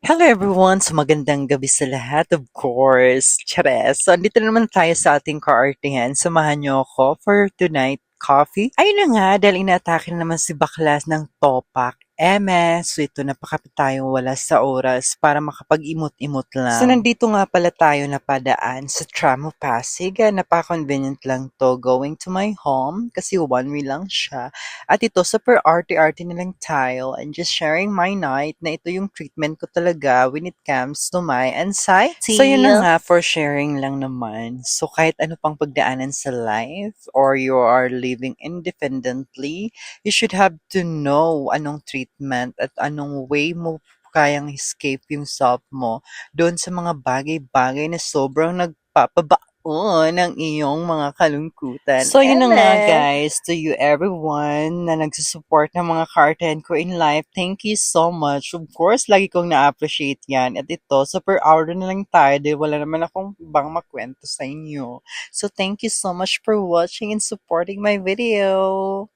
Hello everyone! So magandang gabi sa lahat, of course. Chares! So andito na naman tayo sa ating kaartihan. Samahan niyo ako for tonight coffee. Ayun na nga, dahil inaatake na naman si Baklas ng Topak. So ito napakapit tayong wala sa oras para makapag-imot-imot lang. So nandito nga pala tayo napadaan sa tram of Pasig. Napaka-convenient lang to going to my home kasi one way lang siya. At ito, super arte-arte nilang tile and just sharing my night na ito yung treatment ko talaga when it comes to my anxiety. So yun na nga, for sharing lang naman. So kahit ano pang pagdaanan sa life or you are living independently, you should have to know anong treatment at anong way mo kayang escape yung self mo doon sa mga bagay-bagay na sobrang ng iyong mga kalungkutan. So, yun na nga guys, to you everyone na nagsusupport ng mga content ko in life, thank you so much. Of course, lagi kong na-appreciate yan. At ito, super hour na lang tayo dahil wala naman akong ibang makwento sa inyo. So, thank you so much for watching and supporting my video.